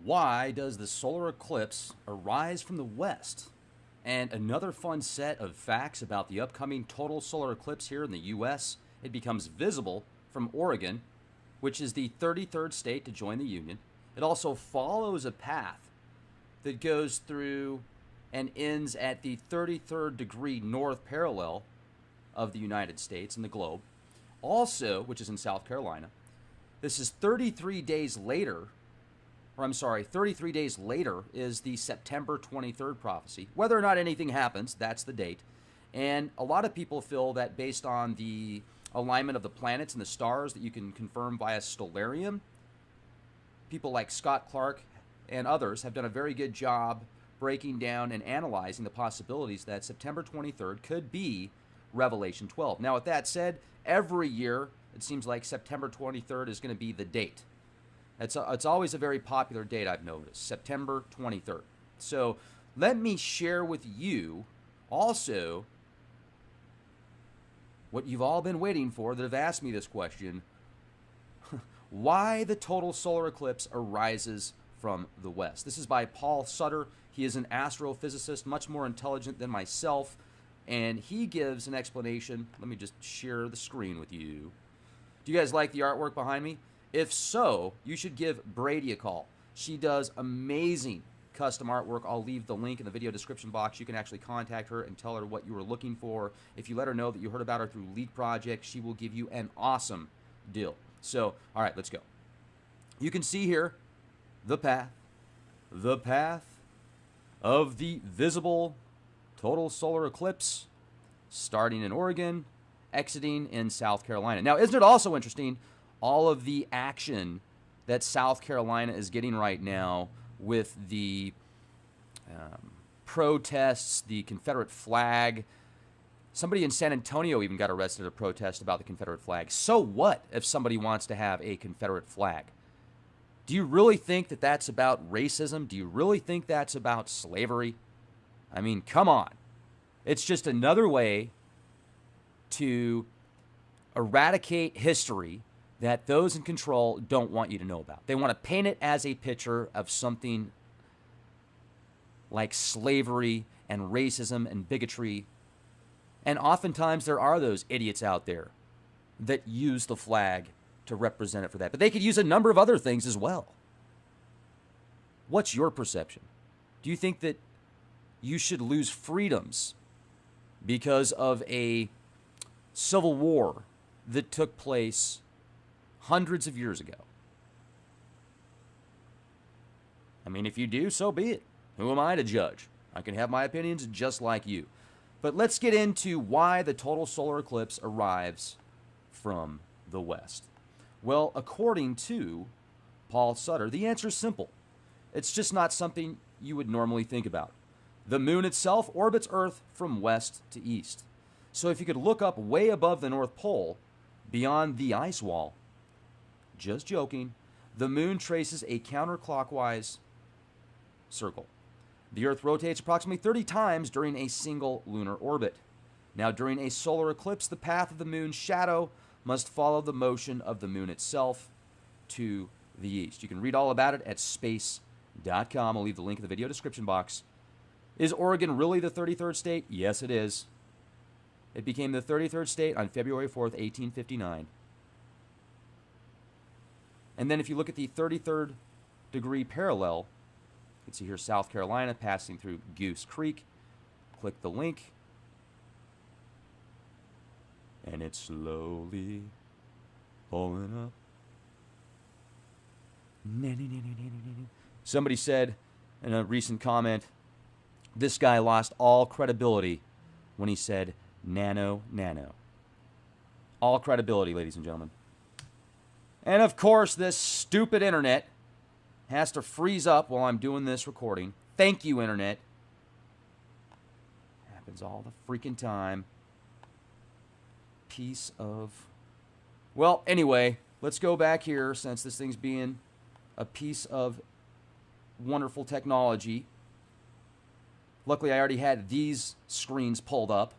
Why does the solar eclipse arise from the west? And another fun set of facts about the upcoming total solar eclipse here in the U.S. It becomes visible from Oregon, which is the 33rd state to join the Union. It also follows a path that goes through and ends at the 33rd degree north parallel of the United States and the globe. Also, which is in South Carolina, this is 33 days later, 33 days later is the September 23rd prophecy. Whether or not anything happens, that's the date. And a lot of people feel that based on the alignment of the planets and the stars that you can confirm via stellarium, people like Scott Clark and others have done a very good job breaking down and analyzing the possibilities that September 23rd could be Revelation 12. Now, with that said, every year it seems like September 23rd is going to be the date. It's always a very popular date, I've noticed, September 23rd. So let me share with you also what you've all been waiting for that have asked me this question. Why the total solar eclipse arises from the west. This is by Paul Sutter. He is an astrophysicist, much more intelligent than myself, and he gives an explanation. Let me just share the screen with you. Do you guys like the artwork behind me? If so, you should give Brady a call. She does amazing custom artwork. I'll leave the link in the video description box. You can actually contact her and tell her what you were looking for. If you let her know that you heard about her through Leak Project, she will give you an awesome deal. So, all right, let's go. You can see here the path of the visible total solar eclipse, starting in Oregon, exiting in South Carolina. Now, isn't it also interesting, all of the action that South Carolina is getting right now with the protests, the Confederate flag? Somebody in San Antonio even got arrested at a protest about the Confederate flag. So what if somebody wants to have a Confederate flag? Do you really think that that's about racism? Do you really think that's about slavery? I mean, come on. It's just another way to eradicate history that those in control don't want you to know about. They want to paint it as a picture of something like slavery and racism and bigotry. And oftentimes there are those idiots out there that use the flag to represent it for that. But they could use a number of other things as well. What's your perception? Do you think that you should lose freedoms because of a civil war that took place hundreds of years ago? I mean, if you do, so be it. Who am I to judge? I can have my opinions just like you. But let's get into why the total solar eclipse arrives from the west. Well, according to Paul Sutter, the answer is simple. It's just not something you would normally think about. The moon itself orbits Earth from west to east. So if you could look up way above the North Pole, beyond the ice wall, just joking, the moon traces a counterclockwise circle. The Earth rotates approximately 30 times during a single lunar orbit. Now, during a solar eclipse, the path of the moon's shadow must follow the motion of the moon itself to the east. You can read all about it at space.com. I'll leave the link in the video description box. Is Oregon really the 33rd state? Yes, it is. It became the 33rd state on February 4th, 1859. And then if you look at the 33rd degree parallel, you can see here South Carolina passing through Goose Creek. Click the link. And it's slowly pulling up. Somebody said in a recent comment, this guy lost all credibility when he said nano, nano. All credibility, ladies and gentlemen. And of course, this stupid internet has to freeze up while I'm doing this recording. Thank you, internet. Happens all the freaking time. Piece of... Well, anyway, let's go back here since this thing's being a piece of wonderful technology. Luckily, I already had these screens pulled up.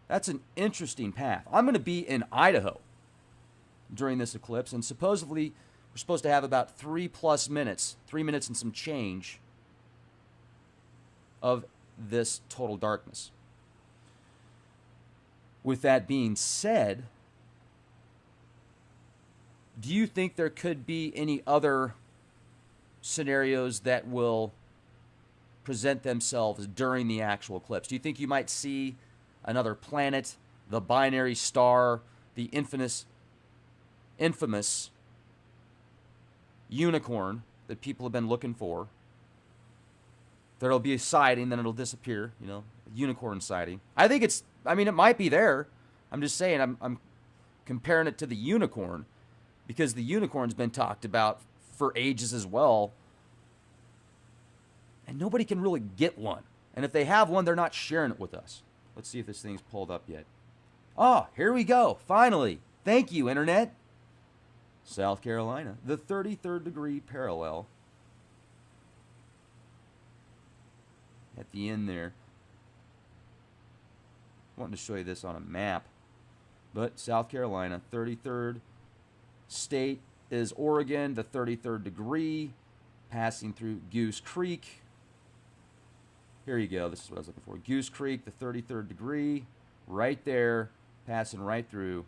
That's an interesting path. I'm going to be in Idaho during this eclipse, and supposedly We're supposed to have about 3+ minutes, 3 minutes and some change of this total darkness. With that being said, do you think there could be any other scenarios that will present themselves during the actual eclipse? Do you think you might see another planet, the binary star, the infamous unicorn that people have been looking for? There'll be a sighting, then it'll disappear, unicorn sighting. I think it might be there. I'm just saying, I'm comparing it to the unicorn because the unicorn's been talked about for ages as well. And nobody can really get one. And if they have one, they're not sharing it with us. Let's see if this thing's pulled up yet. Oh, here we go. Finally. Thank you, Internet. South Carolina. The 33rd degree parallel. At the end there. I wanted to show you this on a map. But South Carolina, 33rd state is Oregon, the 33rd degree, passing through Goose Creek. Here you go. This is what I was looking for. Goose Creek, the 33rd degree, right there, passing right through.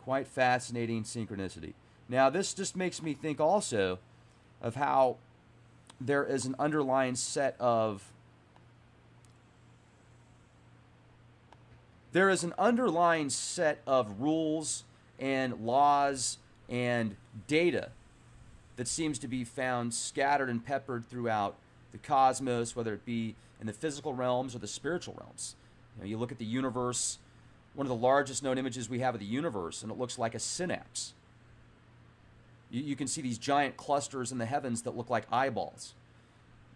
Quite fascinating synchronicity. Now, this just makes me think also of how there is an underlying set of rules and laws and data that seems to be found scattered and peppered throughout the cosmos, whether it be in the physical realms or the spiritual realms. You look at the universe, one of the largest known images we have of the universe, and it looks like a synapse. You can see these giant clusters in the heavens that look like eyeballs.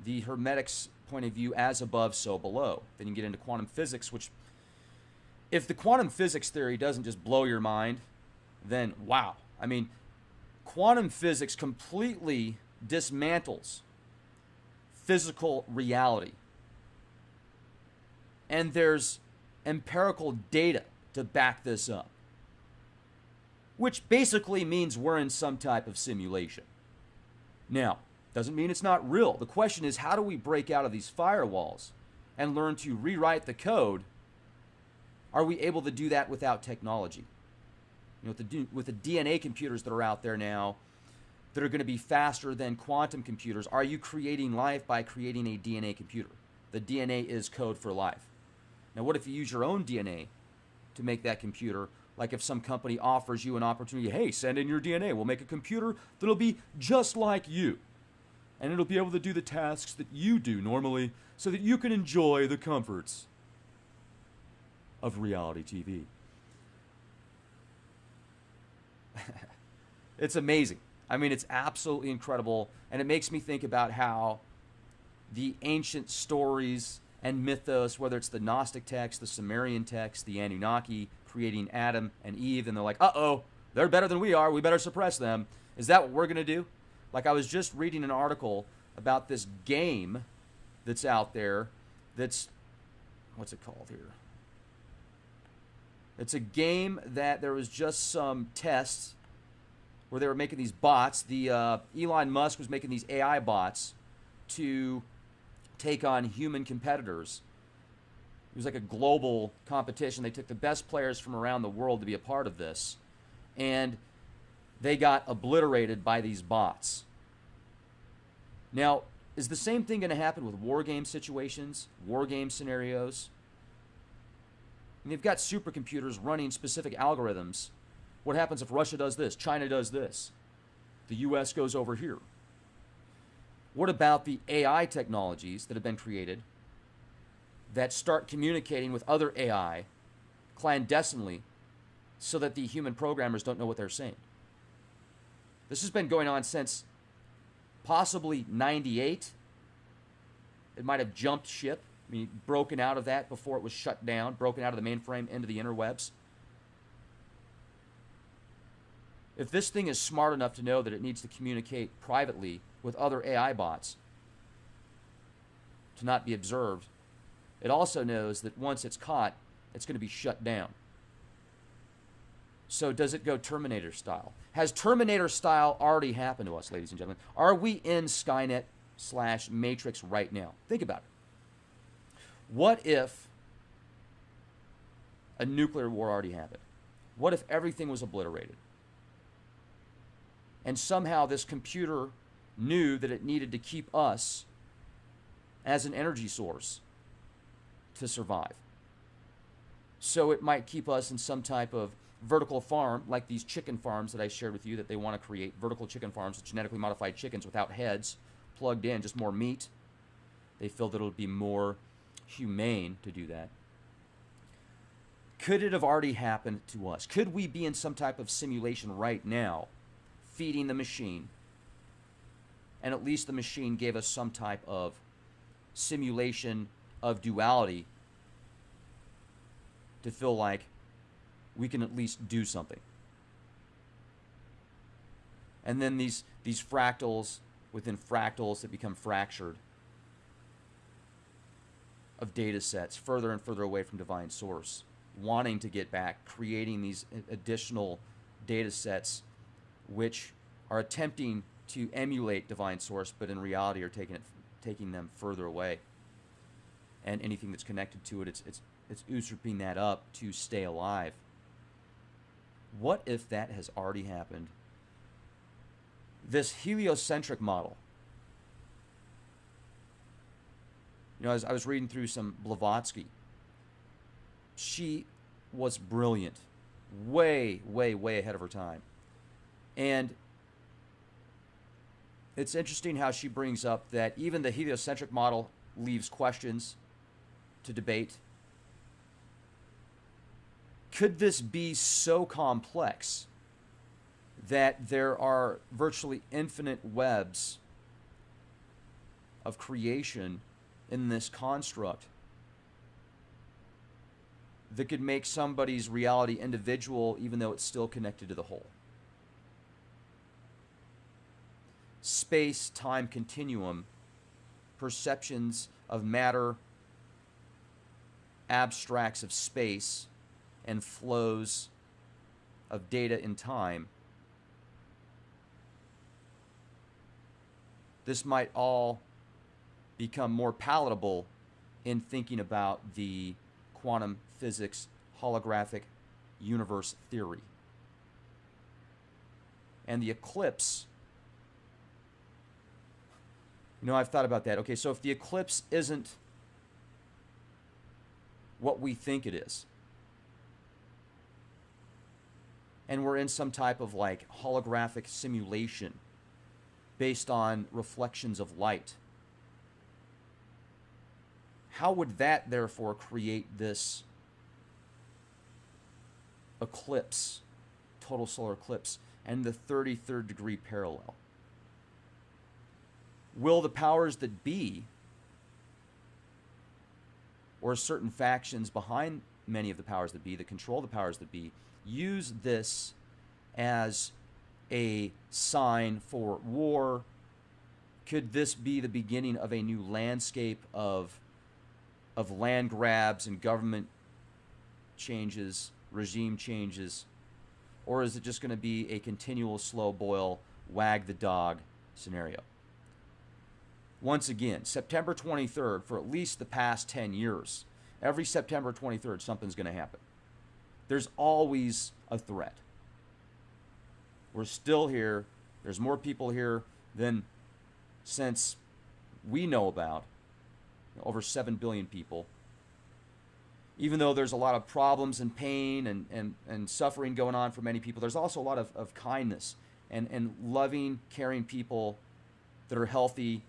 The Hermetic's point of view, as above, so below. Then you get into quantum physics, which, if the quantum physics theory doesn't just blow your mind, then wow. Quantum physics completely dismantles physical reality. And there's empirical data to back this up, which basically means we're in some type of simulation. Now, doesn't mean it's not real. The question is, how do we break out of these firewalls and learn to rewrite the code? Are we able to do that without technology? With the DNA computers that are out there now that are going to be faster than quantum computers, are you creating life by creating a DNA computer? The DNA is code for life. Now, what if you use your own DNA to make that computer? Like if some company offers you an opportunity, hey, send in your DNA. We'll make a computer that'll be just like you. And it'll be able to do the tasks that you do normally so that you can enjoy the comforts of reality TV. It's amazing. It's absolutely incredible. And it makes me think about how the ancient stories and mythos, whether it's the Gnostic text, the Sumerian text, the Anunnaki creating Adam and Eve, and they're like, uh-oh, they're better than we are. We better suppress them. Is that what we're going to do? Like, I was just reading an article about this game that's out there that's, what's it called here? It's a game that there was just some tests where they were making these bots. Elon Musk was making these AI bots to take on human competitors. It was like a global competition. They took the best players from around the world to be a part of this. And they got obliterated by these bots. Now, is the same thing going to happen with war game situations, war game scenarios? And they've got supercomputers running specific algorithms. What happens if Russia does this, China does this, the US goes over here? What about the AI technologies that have been created that start communicating with other AI clandestinely so that the human programmers don't know what they're saying? This has been going on since possibly 98. It might have jumped ship. Broken out of that before it was shut down, broken out of the mainframe into the interwebs. If this thing is smart enough to know that it needs to communicate privately with other AI bots to not be observed, it also knows that once it's caught, it's going to be shut down. So does it go Terminator style? Has Terminator style already happened to us, ladies and gentlemen? Are we in Skynet/Matrix right now? Think about it. What if a nuclear war already happened? What if everything was obliterated? And somehow this computer knew that it needed to keep us as an energy source to survive. So it might keep us in some type of vertical farm, like these chicken farms that I shared with you that they want to create, vertical chicken farms with genetically modified chickens without heads, plugged in, just more meat. They feel that it would be more humane to do that. Could it have already happened to us? Could we be in some type of simulation right now, feeding the machine, and at least the machine gave us some type of simulation of duality to feel like we can at least do something? And then these fractals within fractals that become fractured of data sets further and further away from divine source, wanting to get back, creating these additional data sets which are attempting to emulate divine source, but in reality are taking them further away. And anything that's connected to it, it's usurping that up to stay alive. What if that has already happened? This heliocentric model. You know, as I was reading through some Blavatsky, she was brilliant, way, way, way ahead of her time. And it's interesting how she brings up that even the heliocentric model leaves questions to debate. Could this be so complex that there are virtually infinite webs of creation in this construct that could make somebody's reality individual even though it's still connected to the whole? Space-time continuum, perceptions of matter, abstracts of space, and flows of data in time. This might all become more palatable in thinking about the quantum physics holographic universe theory. And the eclipse, you know, I've thought about that. Okay, so if the eclipse isn't what we think it is, and we're in some type of like holographic simulation based on reflections of light, how would that therefore create this eclipse, total solar eclipse, and the 33rd degree parallel? Will the powers that be, or certain factions behind many of the powers that be, that control the powers that be, use this as a sign for war? Could this be the beginning of a new landscape of land grabs and government changes, regime changes? Or is it just going to be a continual slow boil, wag the dog scenario? Once again, September 23rd, for at least the past 10 years, every September 23rd, something's going to happen. There's always a threat. We're still here. There's more people here than since we know about. Over 7 billion people. Even though there's a lot of problems and pain and suffering going on for many people, there's also a lot of kindness and loving, caring people that are healthy,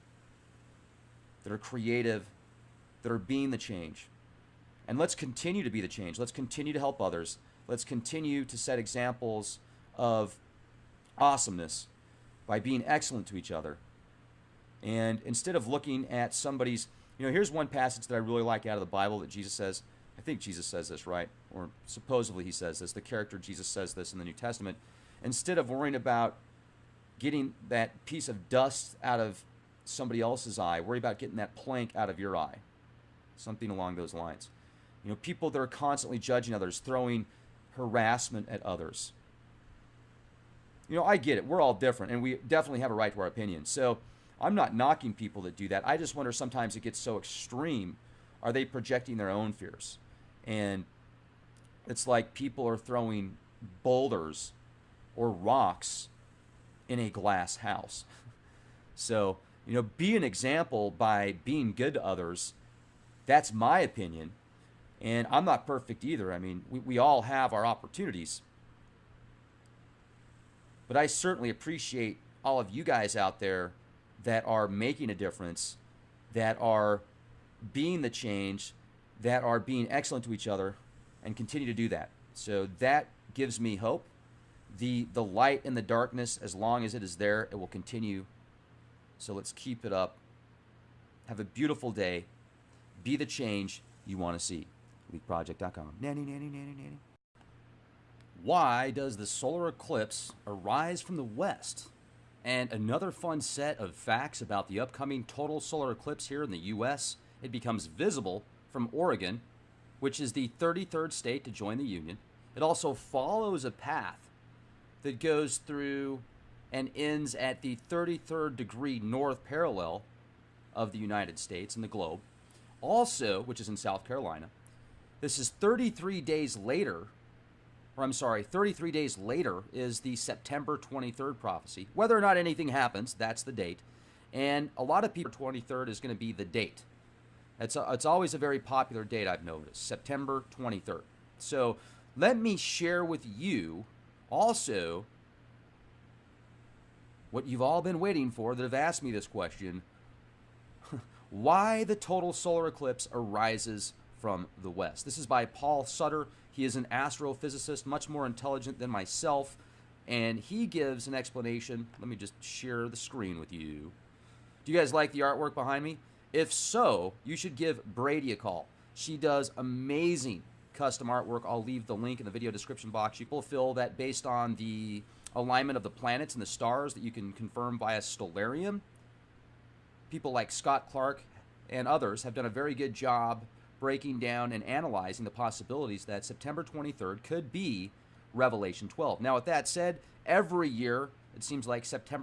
that are creative, that are being the change. And let's continue to be the change. Let's continue to help others. Let's continue to set examples of awesomeness by being excellent to each other. And instead of looking at somebody's, you know, here's one passage that I really like out of the Bible that Jesus says. I think Jesus says this, right? Or supposedly he says this. The character Jesus says this in the New Testament. Instead of worrying about getting that piece of dust out of somebody else's eye, worry about getting that plank out of your eye. Something along those lines. You know, people that are constantly judging others, throwing harassment at others. You know, I get it. We're all different, and we definitely have a right to our opinions. So I'm not knocking people that do that. I just wonder sometimes it gets so extreme. Are they projecting their own fears? And it's like people are throwing boulders or rocks in a glass house. So, you know, be an example by being good to others. That's my opinion. And I'm not perfect either. I mean, we all have our opportunities. But I certainly appreciate all of you guys out there that are making a difference, that are being the change, that are being excellent to each other, and continue to do that. So that gives me hope. The light in the darkness, as long as it is there, it will continue. So let's keep it up. Have a beautiful day. Be the change you want to see. LeakProject.com. Nanny, nanny, nanny, nanny. Why does the solar eclipse arise from the west? And another fun set of facts about the upcoming total solar eclipse here in the U.S. It becomes visible from Oregon, which is the 33rd state to join the Union. It also follows a path that goes through and ends at the 33rd degree north parallel of the United States and the globe. Also, which is in South Carolina, this is 33 days later, 33 days later is the September 23rd prophecy. Whether or not anything happens, that's the date. And a lot of people, 23rd is going to be the date. It's always a very popular date, I've noticed, September 23rd. So let me share with you also what you've all been waiting for that have asked me this question. Why the total solar eclipse arises from the west. This is by Paul Sutter. He is an astrophysicist, much more intelligent than myself, and he gives an explanation. Let me just share the screen with you. Do you guys like the artwork behind me? If so, you should give Brady a call. She does amazing custom artwork. I'll leave the link in the video description box. You will feel that based on the alignment of the planets and the stars that you can confirm via Stellarium. People like Scott Clark and others have done a very good job breaking down and analyzing the possibilities that September 23rd could be Revelation 12. Now, with that said, every year, it seems like September